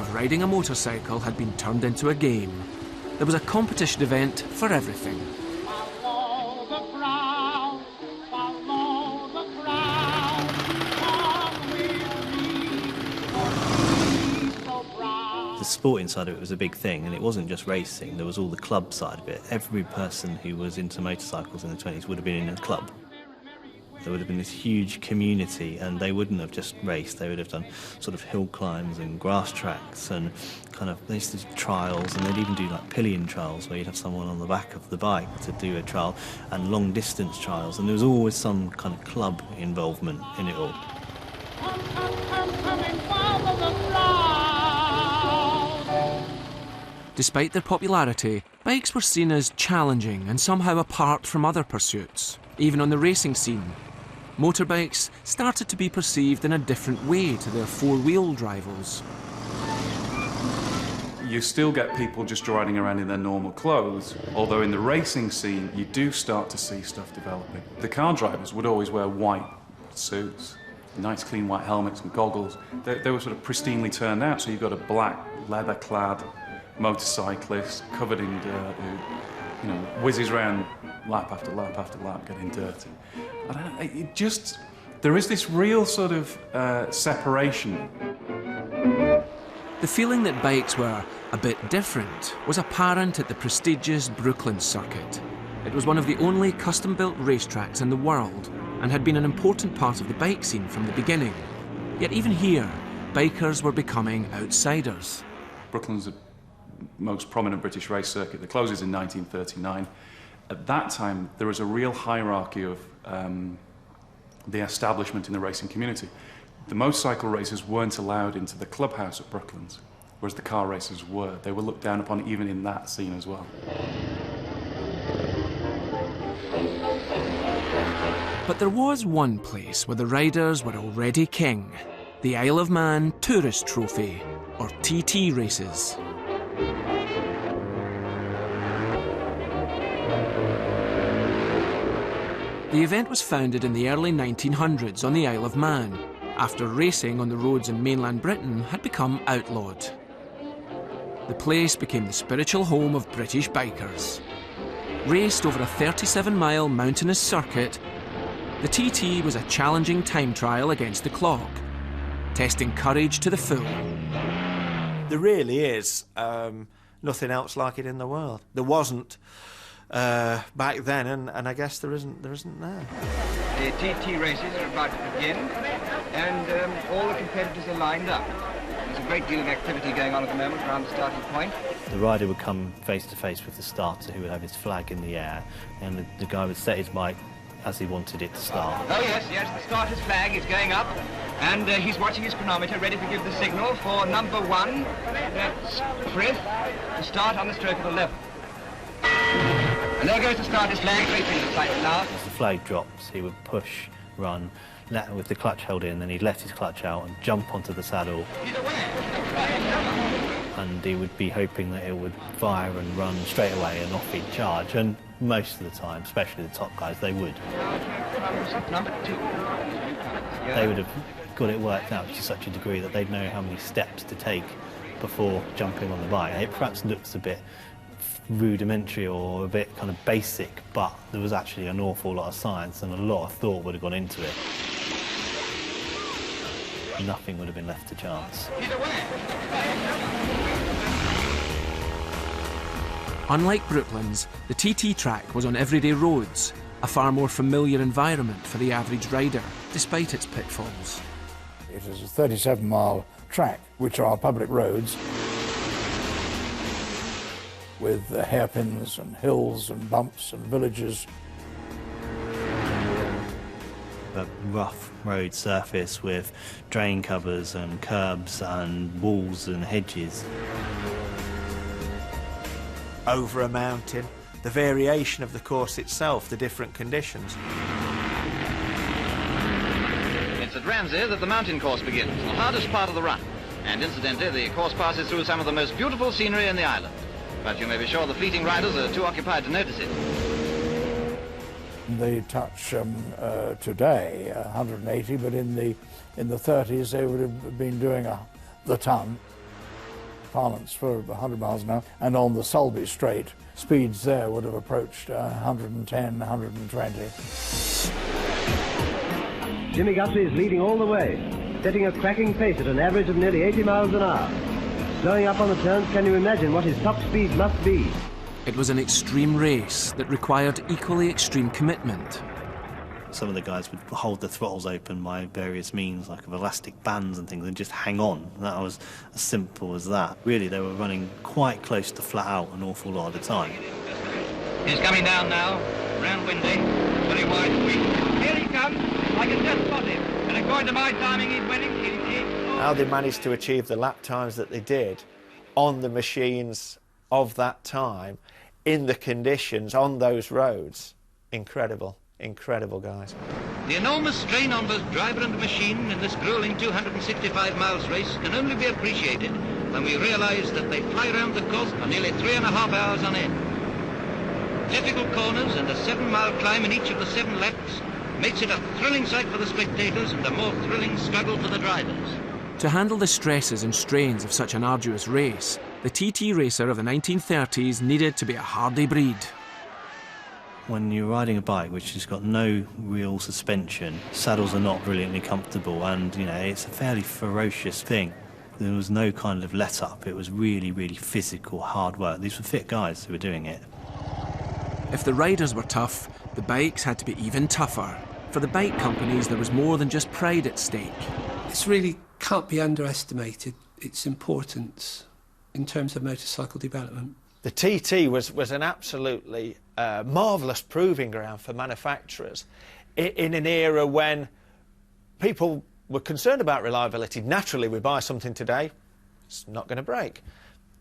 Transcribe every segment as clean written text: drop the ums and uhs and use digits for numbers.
of riding a motorcycle had been turned into a game. There was a competition event for everything. Follow the crowd, follow the crowd, come with me, for he's so proud. The sporting side of it was a big thing, and it wasn't just racing, there was all the club side of it. Every person who was into motorcycles in the 20s would have been in a club. There would have been this huge community, and they wouldn't have just raced, they would have done sort of hill climbs and grass tracks and kind of, they used to do trials, and they'd even do like pillion trials where you'd have someone on the back of the bike to do a trial, and long distance trials, and there was always some kind of club involvement in it all. Come and follow the crowd. Despite their popularity, bikes were seen as challenging and somehow apart from other pursuits, even on the racing scene. Motorbikes started to be perceived in a different way to their four-wheeled rivals. You still get people just riding around in their normal clothes, although in the racing scene you do start to see stuff developing. The car drivers would always wear white suits, nice clean white helmets and goggles. They were sort of pristinely turned out, so you've got a black leather-clad motorcyclist covered in dirt who, you know, whizzes around lap after lap after lap getting dirty. I don't know, it just, there is this real sort of separation. The feeling that bikes were a bit different was apparent at the prestigious Brooklyn circuit. It was one of the only custom-built racetracks in the world and had been an important part of the bike scene from the beginning. Yet even here, bikers were becoming outsiders. Brooklyn's the most prominent British race circuit that closes in 1939. At that time, there was a real hierarchy of the establishment in the racing community. The motorcycle racers weren't allowed into the clubhouse at Brooklands, whereas the car racers were. They were looked down upon even in that scene as well. But there was one place where the riders were already king: the Isle of Man Tourist Trophy, or TT races. The event was founded in the early 1900s on the Isle of Man, after racing on the roads in mainland Britain had become outlawed. The place became the spiritual home of British bikers. Raced over a 37-mile mountainous circuit, the TT was a challenging time trial against the clock, testing courage to the full. There really is nothing else like it in the world. There wasn't back then, and I guess there isn't now. The TT races are about to begin, and all the competitors are lined up. There's a great deal of activity going on at the moment around the starting point. The rider would come face to face with the starter, who would have his flag in the air, and the guy would set his bike as he wanted it to start. Oh yes, the starter's flag is going up, and he's watching his chronometer, ready to give the signal for number one, that's Frith, to start on the stroke of 11. And there goes the starter's flag, right in the sight now. As the flag drops, he would push, run, with the clutch held in, then he'd let his clutch out and jump onto the saddle. He's away. And he would be hoping that it would fire and run straight away and off he'd charge. And most of the time, especially the top guys, they would. Number two. They would have got it worked out to such a degree that they'd know how many steps to take before jumping on the bike. It perhaps looks a bit rudimentary or a bit kind of basic, but there was actually an awful lot of science and a lot of thought would have gone into it. Nothing would have been left to chance. Unlike Brooklands, the TT track was on everyday roads, a far more familiar environment for the average rider, despite its pitfalls. It is a 37-mile track, which are public roads, with hairpins and hills and bumps and villages. A rough road surface with drain covers and curbs and walls and hedges. Over a mountain, the variation of the course itself, the different conditions. It's at Ramsey that the mountain course begins, the hardest part of the run. And incidentally, the course passes through some of the most beautiful scenery in the island. But you may be sure the fleeting riders are too occupied to notice it. They touch today 180, but in the 30s they would have been doing the ton. parlance for 100 miles an hour, and on the Sulby Straight, speeds there would have approached 110, 120. Jimmy Guthrie is leading all the way, setting a cracking pace at an average of nearly 80 miles an hour. Slowing up on the turns, can you imagine what his top speed must be? It was an extreme race that required equally extreme commitment. Some of the guys would hold the throttles open by various means, like of elastic bands and things, and just hang on. That was as simple as that. Really, they were running quite close to flat out an awful lot of the time. He's coming down now, round windy, very wide sweep. Here he comes, I can just spot him. And according to my timing, he's winning. How they managed to achieve the lap times that they did on the machines of that time, in the conditions, on those roads, incredible. Incredible, guys. The enormous strain on both driver and machine in this grueling 265 miles race can only be appreciated when we realise that they fly around the course for nearly 3.5 hours on end. Difficult corners and a 7-mile climb in each of the 7 laps makes it a thrilling sight for the spectators and a more thrilling struggle for the drivers. To handle the stresses and strains of such an arduous race, the TT racer of the 1930s needed to be a hardy breed. When you're riding a bike which has got no real suspension, saddles are not brilliantly comfortable, and it's a fairly ferocious thing. There was no kind of let up. It was really, really physical, hard work. These were fit guys who were doing it. If the riders were tough, the bikes had to be even tougher. For the bike companies, there was more than just pride at stake. This really can't be underestimated, its importance in terms of motorcycle development. The TT was an absolutely marvellous proving ground for manufacturers in an era when people were concerned about reliability. Naturally, we buy something today, it's not going to break.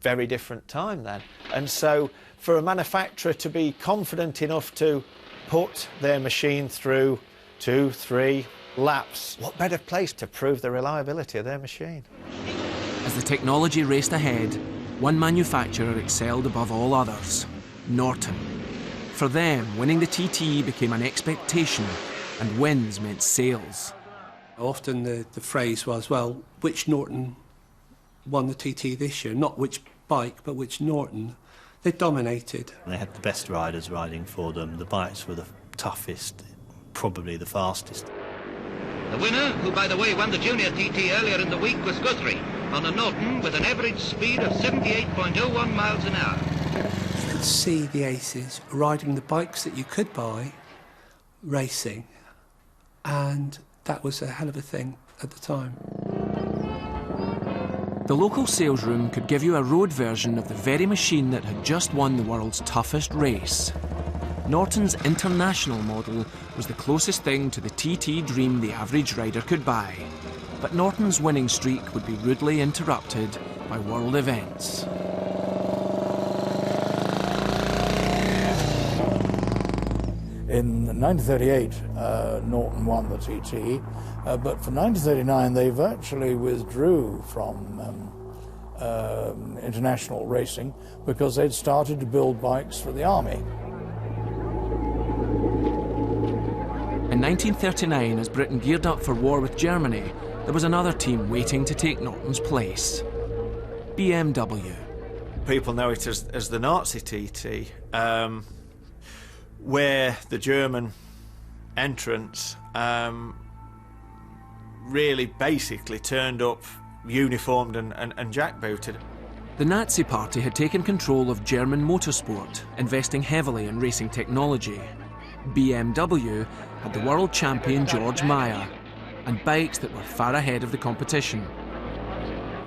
Very different time then. And so for a manufacturer to be confident enough to put their machine through 2-3 laps, what better place to prove the reliability of their machine? As the technology raced ahead, one manufacturer excelled above all others, Norton. For them, winning the TT became an expectation, and wins meant sales. Often the phrase was, well, which Norton won the TT this year? Not which bike, but which Norton. They dominated. They had the best riders riding for them. The bikes were the toughest, probably the fastest. The winner, who by the way won the junior TT earlier in the week, was Guthrie on a Norton with an average speed of 78.01 miles an hour. You could see the aces riding the bikes that you could buy, racing, and that was a hell of a thing at the time. The local sales room could give you a road version of the very machine that had just won the world's toughest race. Norton's International model was the closest thing to the TT dream the average rider could buy. But Norton's winning streak would be rudely interrupted by world events. In 1938, Norton won the TT, but for 1939 they virtually withdrew from international racing because they'd started to build bikes for the army. In 1939, as Britain geared up for war with Germany, there was another team waiting to take Norton's place. BMW. People know it as the Nazi TT, where the German entrants really basically turned up uniformed and jackbooted. The Nazi Party had taken control of German motorsport, investing heavily in racing technology. BMW had the world champion George Meyer, and bikes that were far ahead of the competition.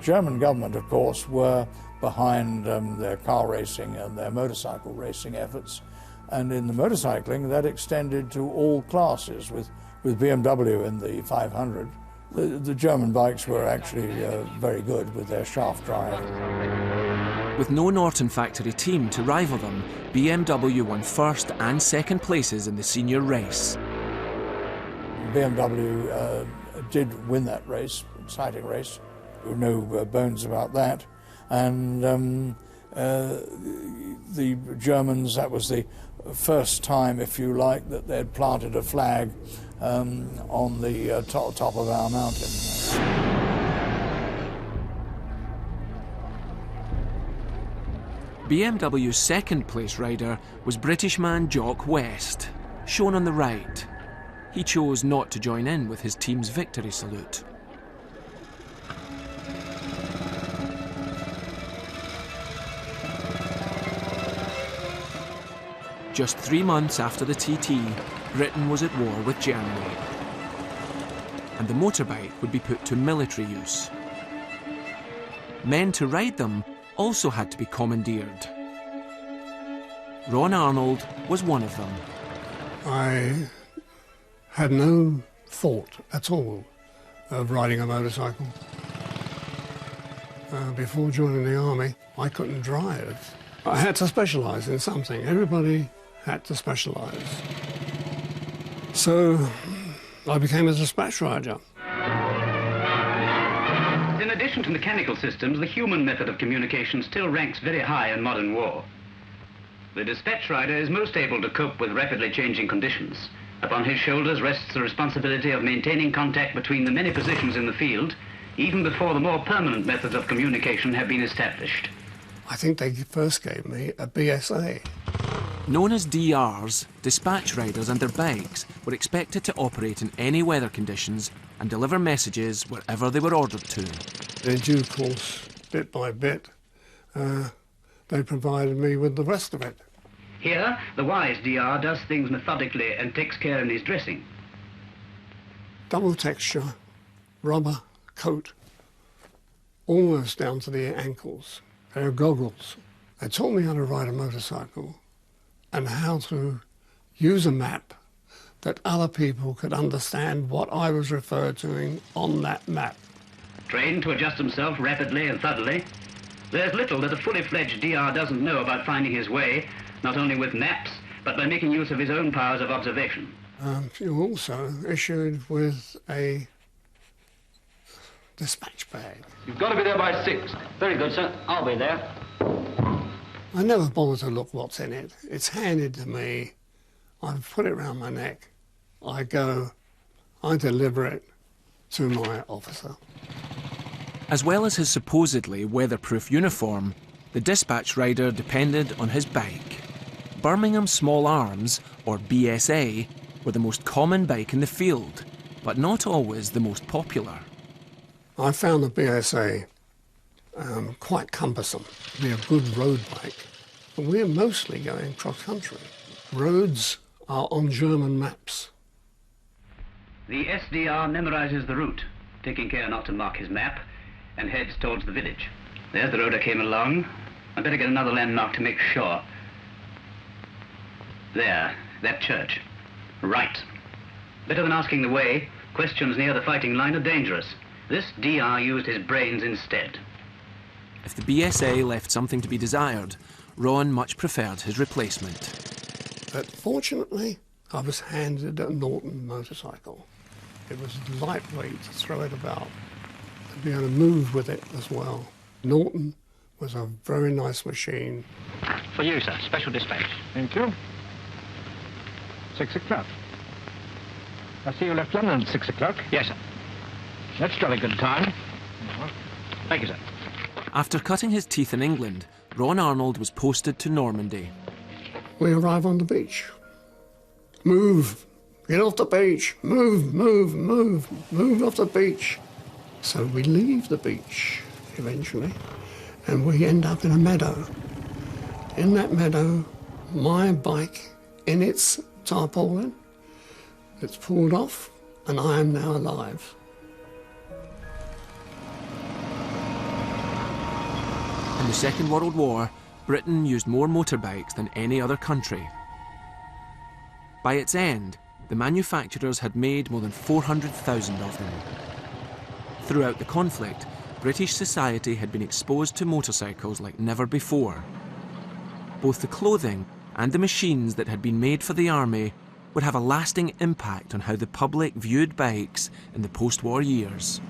German government, of course, were behind their car racing and their motorcycle racing efforts, and in the motorcycling that extended to all classes, with BMW in the 500. The German bikes were actually very good with their shaft drive. With no Norton factory team to rival them, BMW won first and second places in the senior race. BMW did win that race, exciting race, no bones about that. And the Germans, that was the first time, if you like, that they'd planted a flag on the top of our mountain. BMW's second place rider was British man Jock West, shown on the right. He chose not to join in with his team's victory salute. Just 3 months after the TT, Britain was at war with Germany, and the motorbike would be put to military use. Men to ride them also had to be commandeered. Ron Arnold was one of them. I had no thought at all of riding a motorcycle. Before joining the army, I couldn't drive. I had to specialise in something. Everybody had to specialise. So I became a dispatch rider. In addition to mechanical systems, the human method of communication still ranks very high in modern war. The dispatch rider is most able to cope with rapidly changing conditions. Upon his shoulders rests the responsibility of maintaining contact between the many positions in the field, even before the more permanent methods of communication have been established. I think they first gave me a BSA. Known as DRs, dispatch riders and their bikes were expected to operate in any weather conditions and deliver messages wherever they were ordered to. In due course, bit by bit, they provided me with the rest of it. Here, the wise DR does things methodically and takes care in his dressing. Double texture, rubber, coat, almost down to the ankles. Pair of goggles. They taught me how to ride a motorcycle and how to use a map that other people could understand what I was referred to on that map. Trained to adjust himself rapidly and thoroughly, there's little that a fully fledged DR doesn't know about finding his way, not only with maps, but by making use of his own powers of observation. You're also issued with a dispatch bag. You've got to be there by 6. Very good, sir. I'll be there. I never bother to look what's in it. It's handed to me. I put it around my neck. I go. I deliver it to my officer. As well as his supposedly weatherproof uniform, the dispatch rider depended on his bike. Birmingham Small Arms, or BSA, were the most common bike in the field, but not always the most popular. I found the BSA quite cumbersome. It'd be a good road bike, but we're mostly going cross-country. Roads are on German maps. The SDR memorizes the route, taking care not to mark his map, and heads towards the village. There's the road I came along. I'd better get another landmark to make sure. There, that church. Right. Better than asking the way, questions near the fighting line are dangerous. This DR used his brains instead. If the BSA left something to be desired, Ron much preferred his replacement. But fortunately, I was handed a Norton motorcycle. It was lightweight to throw it about and be able to move with it as well. Norton was a very nice machine. For you, sir. Special dispatch. Thank you. 6 o'clock. I see you left London at 6 o'clock. Yes, sir. That's jolly good time. Thank you, sir. After cutting his teeth in England, Ron Arnold was posted to Normandy. We arrive on the beach. Move. Get off the beach. Move, move, move. Move off the beach. So we leave the beach eventually, and we end up in a meadow. In that meadow, my bike in its tarpaulin, it's pulled off, and I am now alive. In the Second World War, Britain used more motorbikes than any other country. By its end, the manufacturers had made more than 400,000 of them. Throughout the conflict, British society had been exposed to motorcycles like never before. Both the clothing and the machines that had been made for the army would have a lasting impact on how the public viewed bikes in the post-war years.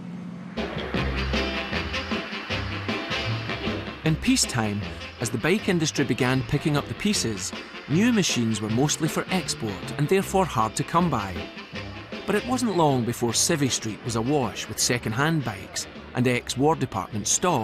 In peacetime, as the bike industry began picking up the pieces, new machines were mostly for export and therefore hard to come by. But it wasn't long before Civvy Street was awash with second-hand bikes, and ex-War Department stock